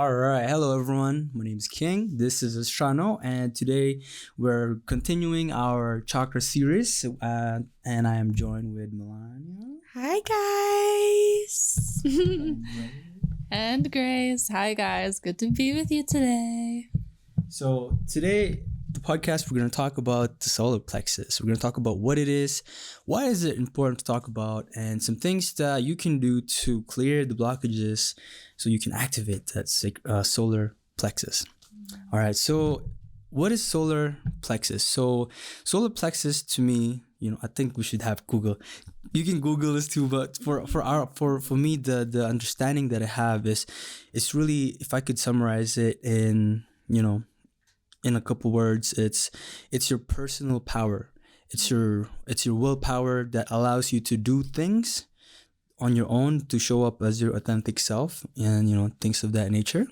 All right, hello everyone. My name is King. This is Astrano, and today we're continuing our chakra series. And I am joined with Melania. Hi, guys. And Grace. Hi, guys. Good to be with you today. So today, the podcast, we're going to talk about the solar plexus. We're going to talk about what it is, why is it important to talk about, and some things that you can do to clear the blockages so you can activate that solar plexus. All right, so what is solar plexus? So solar plexus, to me, I think we should have Google. You can Google this too, but for me, the understanding that I have is, it's really, if I could summarize it in a couple words, it's your personal power. It's your willpower that allows you to do things on your own, to show up as your authentic self, and things of that nature.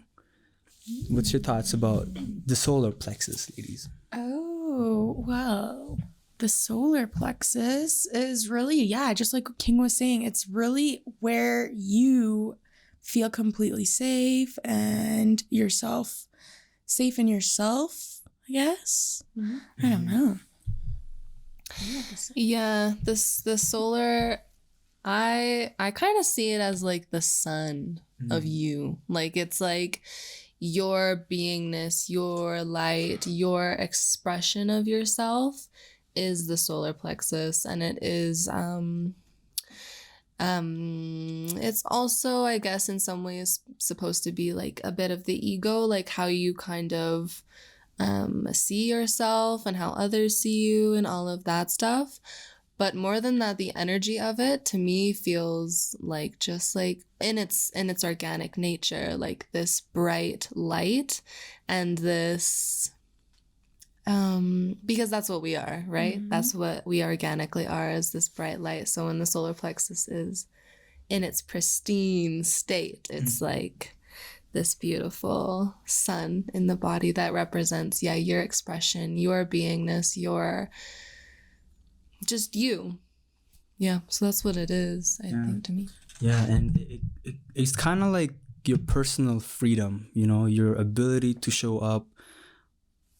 What's your thoughts about the solar plexus, ladies? Oh, well, the solar plexus is really, just like King was saying, it's really where you feel completely safe and safe in yourself, I guess. Mm-hmm. I don't know. Yeah, the solar, I kind of see it as like the sun of you. Like, it's like your beingness, your light, your expression of yourself is the solar plexus. And it is it's also, I guess, in some ways supposed to be like a bit of the ego, like how you kind of see yourself and how others see you and all of that stuff. But more than that, the energy of it to me feels like just like in its organic nature, like this bright light and this because that's what we are, right? Mm-hmm. That's what we organically are, is this bright light. So when the solar plexus is in its pristine state, it's like this beautiful sun in the body that represents, your expression, your beingness, your just you. Yeah, so that's what it is, I think, to me. Yeah, and it's kind of like your personal freedom, your ability to show up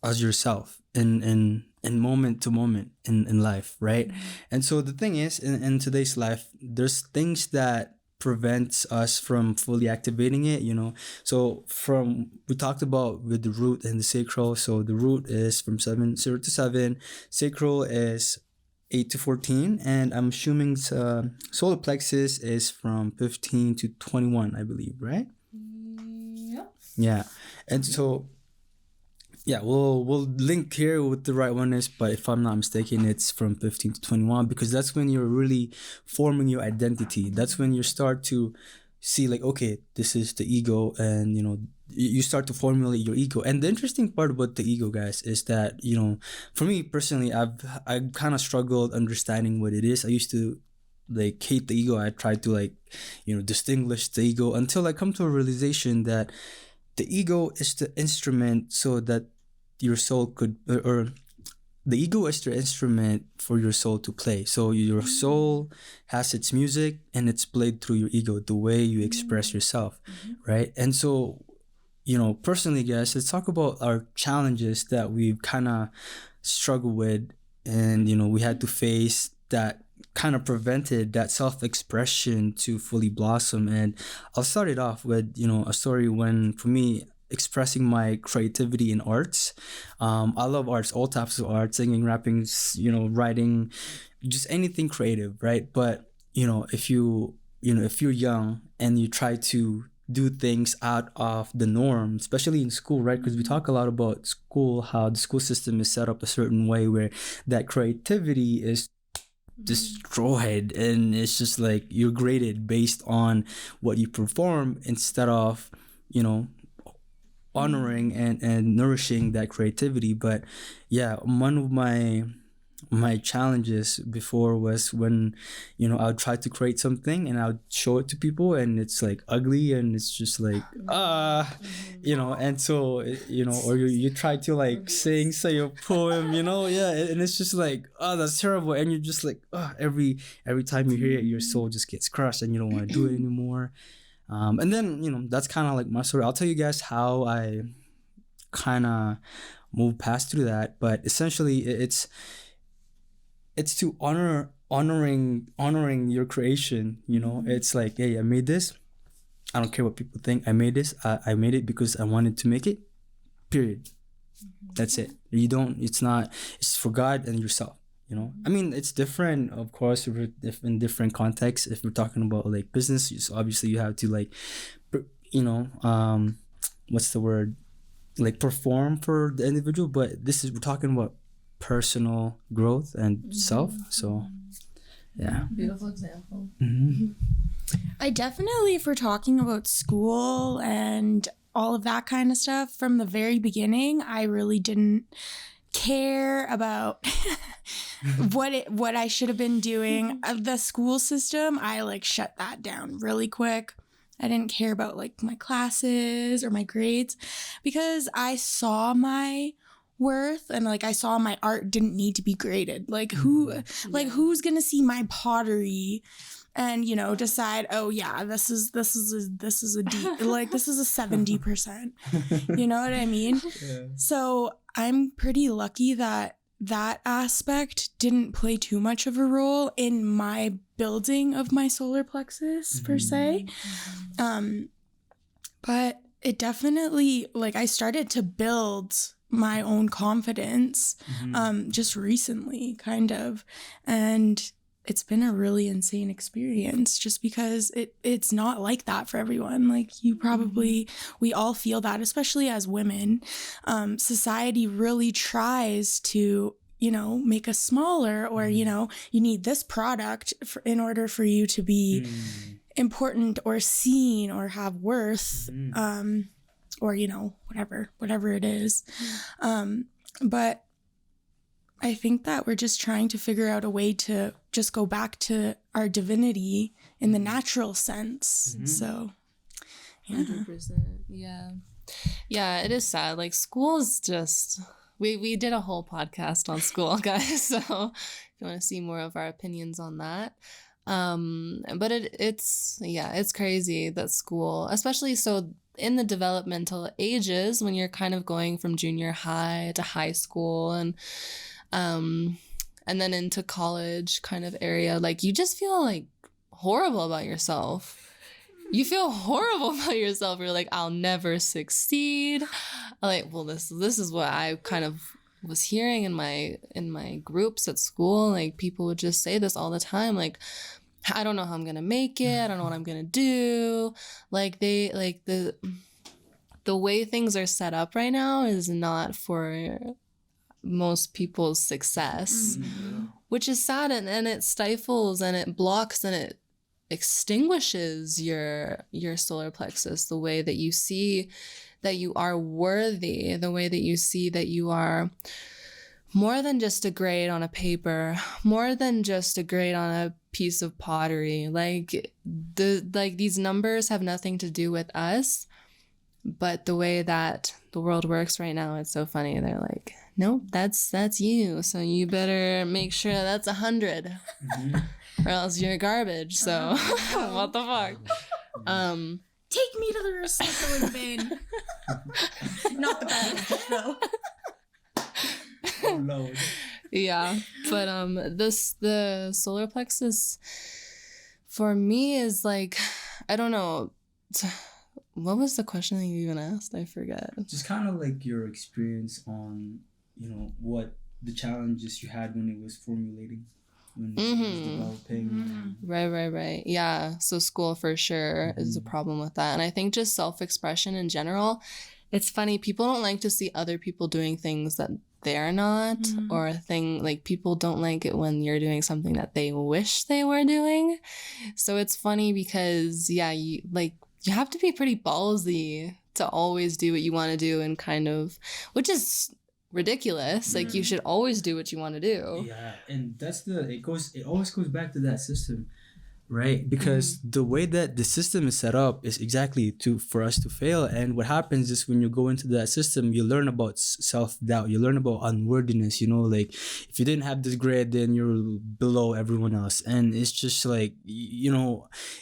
as yourself in moment to moment in life, right? Mm-hmm. And so the thing is, in today's life, there's things that prevents us from fully activating it, So we talked about with the root and the sacral. So the root is from 0 to 7, sacral is 8 to 14, and I'm assuming solar plexus is from 15 to 21, I believe, right? Yep. Yeah, and so we'll link here what the right one is, but if I'm not mistaken, it's from 15 to 21, because that's when you're really forming your identity. That's when you start to see, like, okay, this is the ego, and you start to formulate your ego. And the interesting part about the ego, guys, is that for me personally, I kind of struggled understanding what it is. I used to like hate the ego. I tried to distinguish the ego until I come to a realization that the ego is the instrument so that your soul could, or the ego is the instrument for your soul to play. So your soul has its music and it's played through your ego, the way you express yourself, right? And so, personally, guys, let's talk about our challenges that we've kind of struggled with, and, we had to face that kind of prevented that self-expression to fully blossom. And I'll start it off with, a story when, for me, expressing my creativity in arts. I love arts, all types of art, singing, rapping, writing, just anything creative, right? But, if you're young and you try to do things out of the norm, especially in school, right? Because we talk a lot about school, how the school system is set up a certain way where that creativity is destroyed, and it's just like you're graded based on what you perform instead of honoring and nourishing that creativity. But one of my challenges before was when I would try to create something and I would show it to people and it's like ugly and it's just like and so or you try to like say a poem, and it's just like, oh, that's terrible, and you're just like, oh, every time you hear it, your soul just gets crushed and you don't want to do it anymore. And then, that's kind of like my story. I'll tell you guys how I kind of move past through that. But essentially, it's to honoring your creation. It's like, hey, I made this. I don't care what people think. I made this. I made it because I wanted to make it. Period. That's it. It's for God and yourself. I mean, it's different, of course, in different contexts. If we're talking about like business, obviously you have to like, what's the word? Like perform for the individual. But we're talking about personal growth and self. So, yeah. Beautiful example. Mm-hmm. I definitely, if we're talking about school and all of that kind of stuff, from the very beginning, I really didn't care about what I should have been doing. The school system, I like shut that down really quick. I didn't care about like my classes or my grades because I saw my worth and like I saw my art didn't need to be graded. Like who's gonna see my pottery and decide, oh yeah, this is a D, like this is a 70%. You know what I mean? Yeah. So I'm pretty lucky that aspect didn't play too much of a role in my building of my solar plexus per se. But it definitely, like, I started to build my own confidence just recently, kind of, and it's been a really insane experience just because it's not like that for everyone. Like we all feel that, especially as women. Society really tries to, make us smaller or, you need this product in order for you to be important or seen or have worth, or, whatever it is. But I think that we're just trying to figure out a way to just go back to our divinity in the natural sense. So, yeah. 100%. Yeah. Yeah, it is sad. Like, school is just... We did a whole podcast on school, guys. So if you want to see more of our opinions on that. But it's crazy that school, especially so in the developmental ages when you're kind of going from junior high to high school and then into college kind of area, like you just feel like horrible about yourself. You feel horrible about yourself. You're like, I'll never succeed. Like, well, this is what I kind of was hearing in my groups at school. Like, people would just say this all the time. Like, I don't know how I'm gonna make it. I don't know what I'm gonna do. Like, the way things are set up right now is not for most people's success, which is sad, and it stifles and it blocks and it extinguishes your solar plexus, the way that you see that you are worthy, the way that you see that you are more than just a grade on a paper, more than just a grade on a piece of pottery. Like these numbers have nothing to do with us, but the way that the world works right now, it's so funny. They're like, nope, that's you, so you better make sure that's 100. Or else you're garbage. So what the fuck? Take me to the recycling bin. Not the garbage though. Oh no. Yeah, but the solar plexus for me is like, I don't know. What was the question that you even asked? I forget. Just kind of like your experience on, what the challenges you had when it was formulating. When it was developing. Right. Yeah. So school for sure is a problem with that. And I think just self-expression in general, it's funny. People don't like to see other people doing things that they're not, or like people don't like it when you're doing something that they wish they were doing. So it's funny because, yeah, you have to be pretty ballsy to always do what you want to do and kind of, which is ridiculous. Like, you should always do what you want to do. Yeah, and it always goes back to that system. right? Because the way that the system is set up is exactly for us to fail. And what happens is when you go into that system, you learn about self-doubt, you learn about unworthiness, like if you didn't have this grade, then you're below everyone else. And it's just like,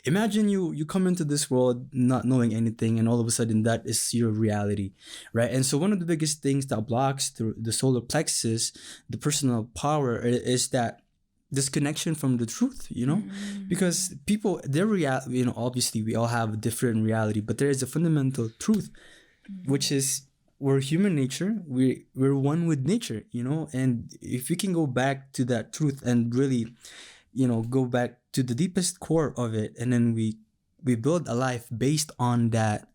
imagine you come into this world not knowing anything, and all of a sudden that is your reality, right? And so one of the biggest things that blocks the solar plexus, the personal power, is that disconnection from the truth, because people, their reality, obviously we all have a different reality, but there is a fundamental truth, which is we're human nature, we're one with nature, and if we can go back to that truth and really, go back to the deepest core of it, and then we build a life based on that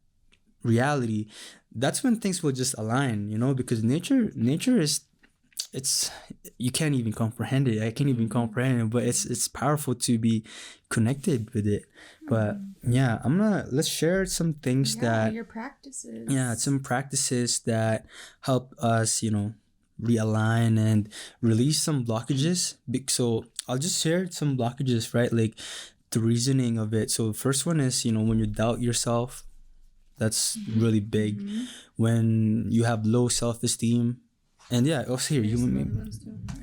reality, that's when things will just align, because nature is, it's, you can't even comprehend it. I can't even comprehend it, but it's powerful to be connected with it. But yeah, let's share some things that your practices. Yeah, some practices that help us, realign and release some blockages. So I'll just share some blockages, right? Like the reasoning of it. So the first one is, when you doubt yourself, that's really big. When you have low self-esteem. And yeah, also here,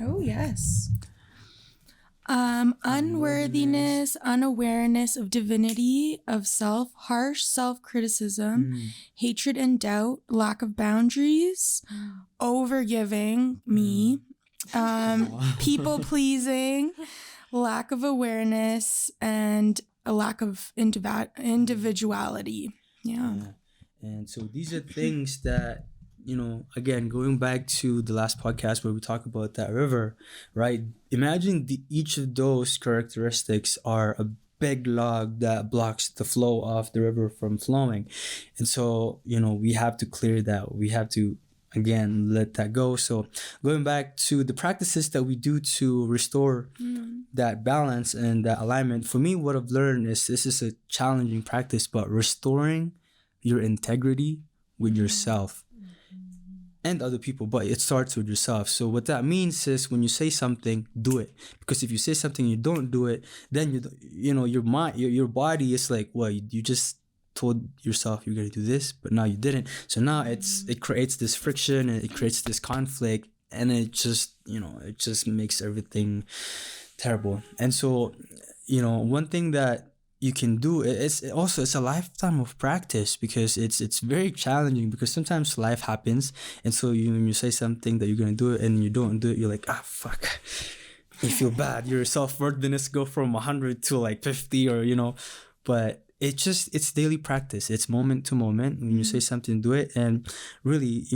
Oh, yes. Unworthiness, unawareness of divinity, of self, harsh self-criticism, hatred and doubt, lack of boundaries, overgiving, me, people-pleasing, lack of awareness, and a lack of individuality. Yeah. And so these are things that, again, going back to the last podcast where we talk about that river, right? Imagine each of those characteristics are a big log that blocks the flow of the river from flowing. And so, we have to clear that. We have to, again, let that go. So going back to the practices that we do to restore that balance and that alignment, for me, what I've learned is this is a challenging practice, but restoring your integrity with yourself and other people, but it starts with yourself. So what that means is when you say something, do it. Because if you say something and you don't do it, then your mind, your body is like, well, you just told yourself you're gonna do this, but now you didn't. So now it creates this friction, and it creates this conflict, and it just it just makes everything terrible. And so one thing that you can do, it's a lifetime of practice, because it's very challenging, because sometimes life happens, and so when you say something that you're gonna do it and you don't do it, you're like, fuck, you feel bad, your self-worthiness go from 100 to like 50, or but it's daily practice. It's moment to moment. When you say something, do it. And really,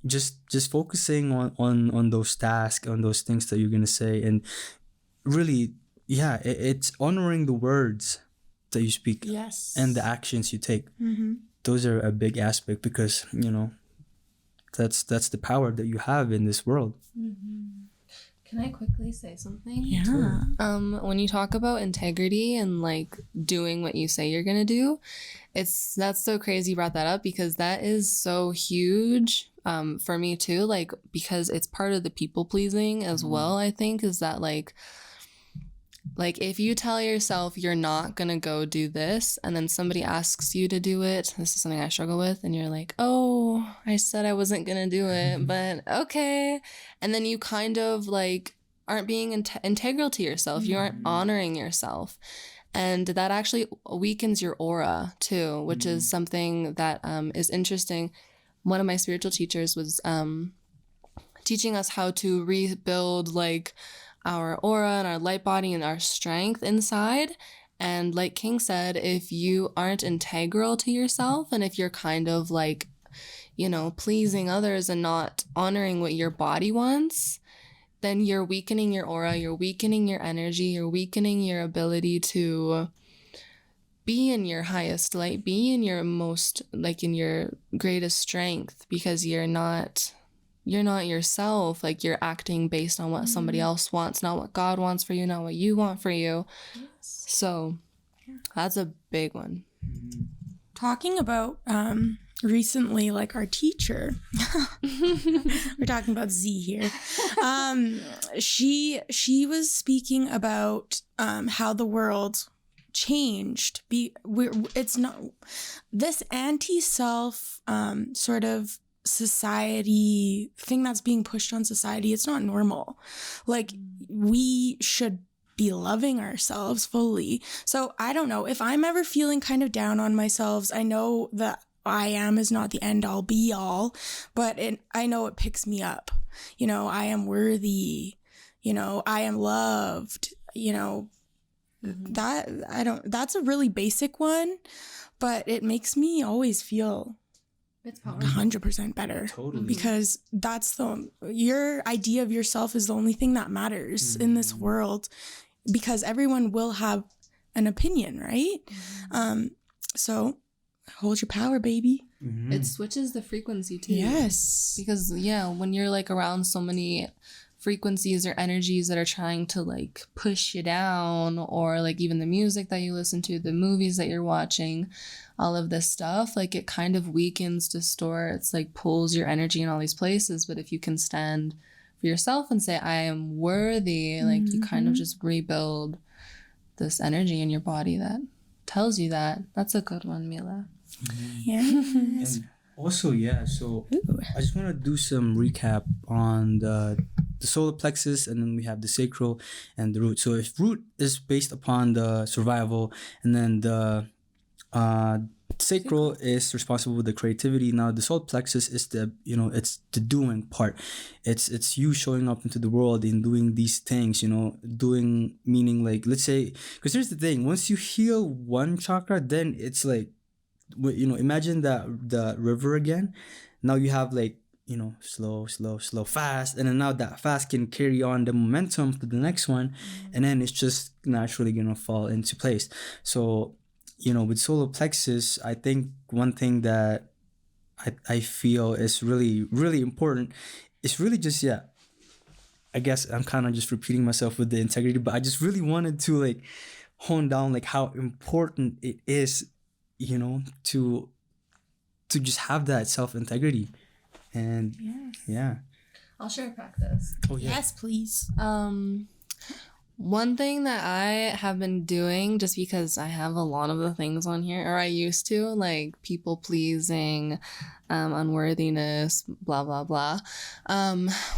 just focusing on those tasks, on those things that you're gonna say, and really, it's honoring the words that you speak, yes, and the actions you take. Those are a big aspect, because that's the power that you have in this world. Can I quickly say something? Yeah. When you talk about integrity and like doing what you say you're gonna do, that's so crazy you brought that up, because that is so huge for me too. Like, because it's part of the people pleasing as well. I think is that like if you tell yourself you're not gonna go do this, and then somebody asks you to do it, this is something I struggle with, and you're like, oh, I said I wasn't gonna do it, but okay. And then you kind of like aren't being integral to yourself. You aren't honoring yourself. And that actually weakens your aura too, which is something that is interesting. One of my spiritual teachers was teaching us how to rebuild like our aura and our light body and our strength inside. And like King said, if you aren't integral to yourself, and if you're kind of like, pleasing others and not honoring what your body wants, then you're weakening your aura, you're weakening your energy, you're weakening your ability to be in your highest light, be in your most, like in your greatest strength, because you're not yourself. Like, you're acting based on what somebody else wants, not what God wants for you, not what you want for you. So that's a big one. Talking about recently, like our teacher, we're talking about Z here. She was speaking about how the world changed. It's not this anti-self sort of society thing that's being pushed on society. It's not normal. Like, we should be loving ourselves fully. So I don't know if I'm ever feeling kind of down on myself. I know that I am is not the end all be all, but I know it picks me up. You know, I am worthy. You know, I am loved. You know, that's a really basic one, but it makes me always feel it's powerful. 100% better. Totally. Because your idea of yourself is the only thing that matters in this world, because everyone will have an opinion, right? So hold your power, baby. It switches the frequency too. Yes. Because when you're like around so many frequencies or energies that are trying to like push you down, or like even the music that you listen to, the movies that you're watching, all of this stuff, like it kind of weakens, distorts, like pulls your energy in all these places. But if you can stand for yourself and say, I am worthy, like you kind of just rebuild this energy in your body that tells you that. That's a good one, Mila. Yes. And also, so I just want to do some recap on the solar plexus, and then we have the sacral and the root. So if root is based upon the survival, and then the sacral is responsible for the creativity. Now the solar plexus is it's the doing part. It's you showing up into the world and doing these things, doing, meaning like, let's say, because here's the thing, once you heal one chakra, then it's like, imagine the river again. Now you have like, slow, fast, and then now that fast can carry on the momentum to the next one, and then it's just naturally gonna fall into place. So with solar plexus, I think one thing that I feel is really, really important is really just, I guess I'm kind of just repeating myself with the integrity, but I just really wanted to like hone down like how important it is, to just have that self-integrity. And I'll share a practice. Oh yeah. Yes, please. One thing that I have been doing, just because I have a lot of the things on here, or I used to, like people pleasing, unworthiness, blah, blah, blah.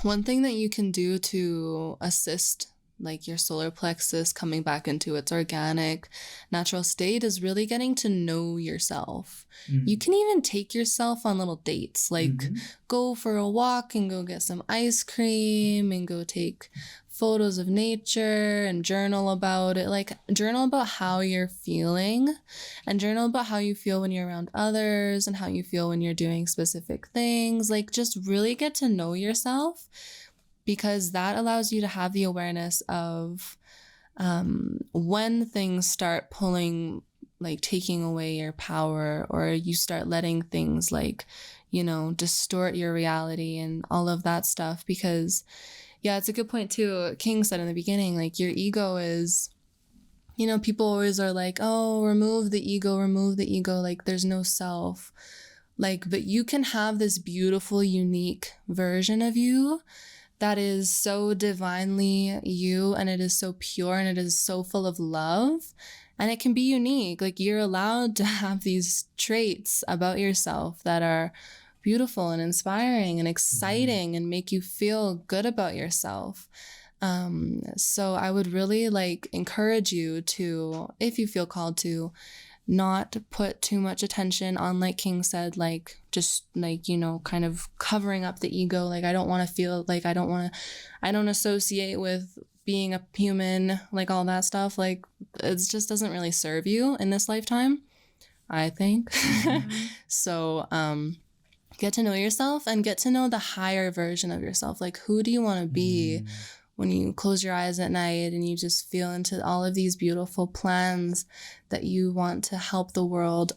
One thing that you can do to assist like your solar plexus coming back into its organic, natural state is really getting to know yourself. You can even take yourself on little dates, like go for a walk and go get some ice cream and go take photos of nature and journal about it. Like journal about how you're feeling, and journal about how you feel when you're around others and how you feel when you're doing specific things. Like just really get to know yourself, because that allows you to have the awareness of when things start pulling, like taking away your power, or you start letting things like, distort your reality and all of that stuff. Because it's a good point too. King said in the beginning, like your ego is, people always are like, oh, remove the ego, like there's no self. Like, but you can have this beautiful, unique version of you that is so divinely you, and it is so pure, and it is so full of love, and it can be unique. Like you're allowed to have these traits about yourself that are beautiful and inspiring and exciting and make you feel good about yourself. So I would really like encourage you to, if you feel called to, not put too much attention on, like King said, like just like, kind of covering up the ego. Like I don't want to feel like I don't associate with being a human, like all that stuff. Like it just doesn't really serve you in this lifetime, I think. So get to know yourself and get to know the higher version of yourself. Like who do you want to be when you close your eyes at night and you just feel into all of these beautiful plans that you want to help the world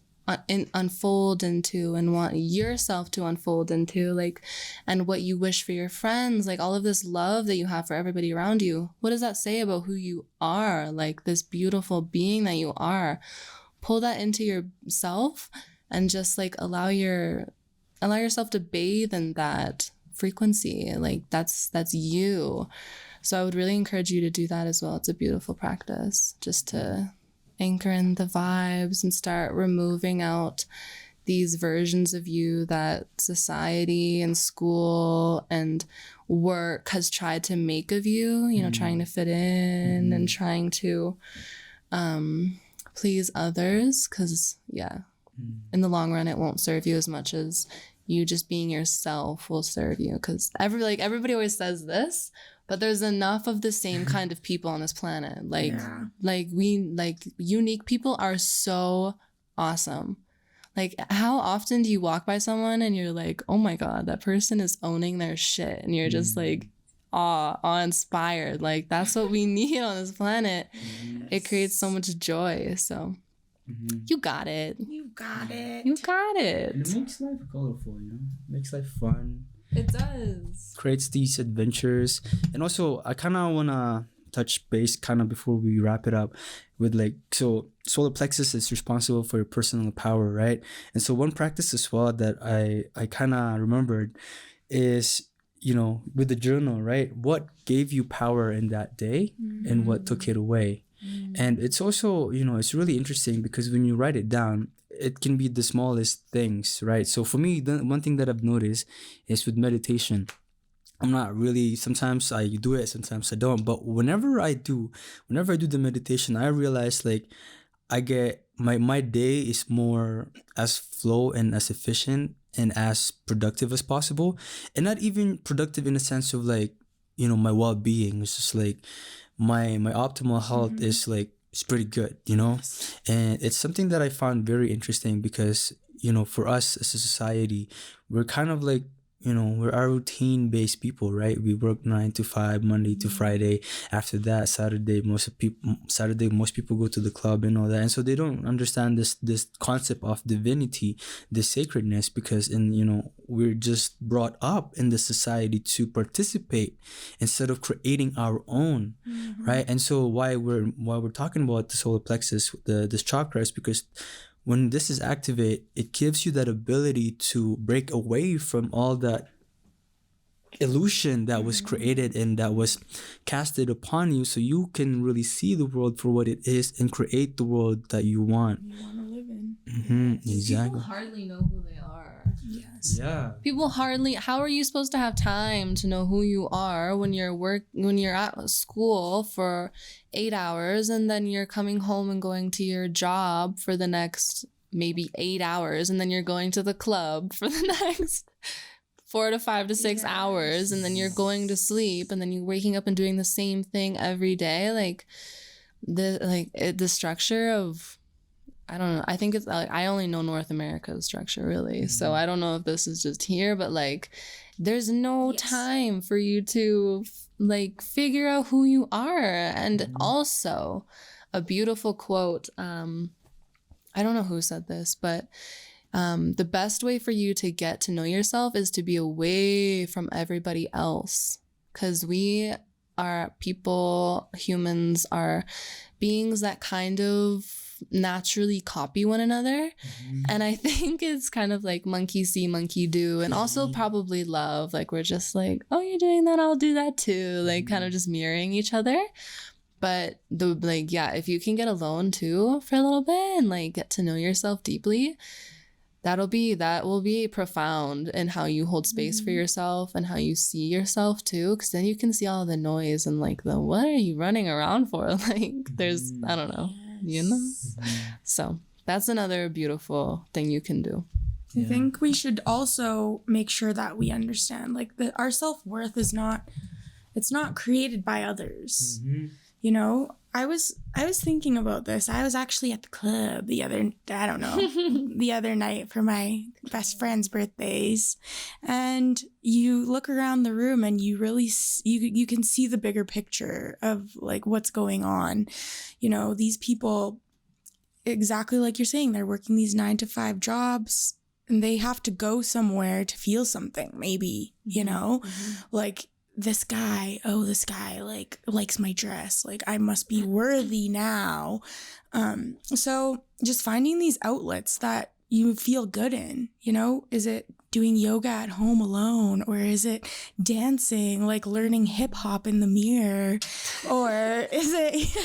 unfold into, and want yourself to unfold into, like, and what you wish for your friends, like all of this love that you have for everybody around you. What does that say about who you are? Like this beautiful being that you are. Pull that into yourself and just like allow yourself to bathe in that frequency. Like that's you. So I would really encourage you to do that as well. It's a beautiful practice, just to anchor in the vibes and start removing out these versions of you that society and school and work has tried to make of you, you know, trying to fit in and trying to please others, because in the long run it won't serve you as much as you just being yourself will serve you. Because everybody always says this, but there's enough of the same kind of people on this planet. Like unique people are so awesome. Like, how often do you walk by someone and you're like, oh my God, that person is owning their shit, and you're just like awe-inspired. Like, that's what we need on this planet. It creates so much joy. So you got it. You got it. You got it. And it makes life colorful, you know? Makes life fun. It does. Creates these adventures. And also, I kind of want to touch base kind of before we wrap it up with like, so solar plexus is responsible for your personal power, right? And so one practice as well that I kind of remembered is, you know, with the journal, right? What gave you power in that day and what took it away? And it's also, you know, it's really interesting because when you write it down, it can be the smallest things, right? So for me, the one thing that I've noticed is with meditation, I'm not really, sometimes I do it, sometimes I don't. But whenever I do the meditation, I realize like I get my day is more as flow and as efficient and as productive as possible. And not even productive in the sense of like, you know, my well-being. It's just like my optimal health is like, it's pretty good, you know? And it's something that I found very interesting because, you know, for us as a society, we're kind of like, you know, we're our routine-based people, right? We work 9 to 5, Monday to Friday. After that, Saturday, most people go to the club and all that, and so they don't understand this concept of divinity, this sacredness, because we're just brought up in the society to participate instead of creating our own, right? And so why we're talking about the solar plexus, this chakra, is because when this is activated, it gives you that ability to break away from all that illusion that was created and that was casted upon you, so you can really see the world for what it is and create the world that you want. You want to live in. Exactly. People hardly know who they are. Yes. Yeah. People hardly. How are you supposed to have time to know who you are when you're at school for 8 hours and then you're coming home and going to your job for the next maybe 8 hours, and then you're going to the club for the next 4 to 5 to 6 hours, and then you're going to sleep, and then you're waking up and doing the same thing every day? Like the structure of, I don't know. I think it's like, I only know North America's structure really. So I don't know if this is just here, but like there's no time for you to like figure out who you are. And also a beautiful quote. I don't know who said this, but the best way for you to get to know yourself is to be away from everybody else. 'Cause we are people, humans are beings that kind of naturally copy one another. And I think it's kind of like monkey see, monkey do, and also probably love. Like we're just like, oh, you're doing that, I'll do that too. Like kind of just mirroring each other. But if you can get alone too for a little bit and like get to know yourself deeply, that will be profound in how you hold space for yourself and how you see yourself too, because then you can see all the noise and like what are you running around for? Like there's, I don't know, you know? So that's another beautiful thing you can do. I think we should also make sure that we understand like that our self-worth is not created by others. You know, I was thinking about this. I was actually at the club the other night for my best friend's birthdays, and you look around the room and you really you can see the bigger picture of like what's going on. You know, these people, exactly like you're saying, they're working these 9 to 5 jobs and they have to go somewhere to feel something, maybe, you know, like this guy like likes my dress, like I must be worthy now. So just finding these outlets that you feel good in, you know? Is it doing yoga at home alone, or is it dancing, like learning hip hop in the mirror, or is it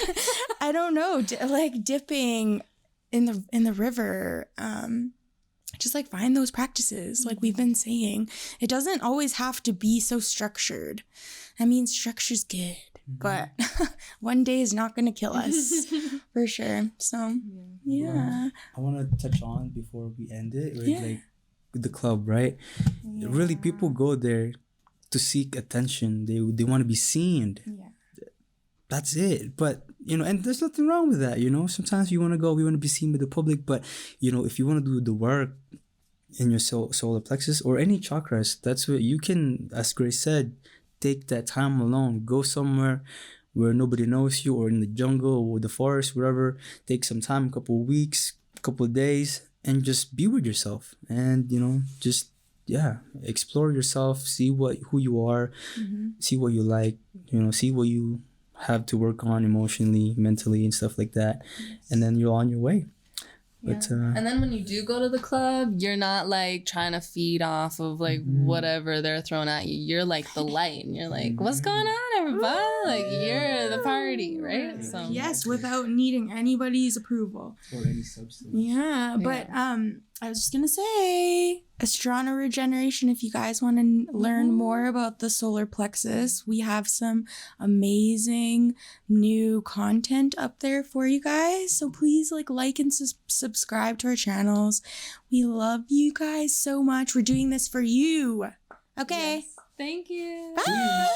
I don't know, like dipping in the river? Just like find those practices, like we've been saying. It doesn't always have to be so structured. I mean, structure's good, but one day is not going to kill us for sure. So, yeah. I want to touch on before we end it, right? Like the club, right? Really, people go there to seek attention. They want to be seen. Yeah. That's it. But, you know, and there's nothing wrong with that, you know? Sometimes we want to be seen by the public, but, you know, if you want to do the work in your solar plexus or any chakras, that's what you can, as Grace said, take that time alone. Go somewhere where nobody knows you, or in the jungle or the forest, wherever. Take some time, a couple of weeks, a couple of days, and just be with yourself. And, you know, just, explore yourself, see who you are, see what you like, you know, see what you have to work on emotionally, mentally, and stuff like that. And then you're on your way. But and then when you do go to the club, you're not like trying to feed off of like whatever they're throwing at you. You're like the light, and you're like, what's going on, everybody? Like, you're the party, right? So yes, without needing anybody's approval or any substance. Yeah, but I was just gonna say, Astrano Regeneration, if you guys want to learn more about the solar plexus, we have some amazing new content up there for you guys. So please like and subscribe to our channels. We love you guys so much. We're doing this for you. Okay. Yes. Thank you. Bye.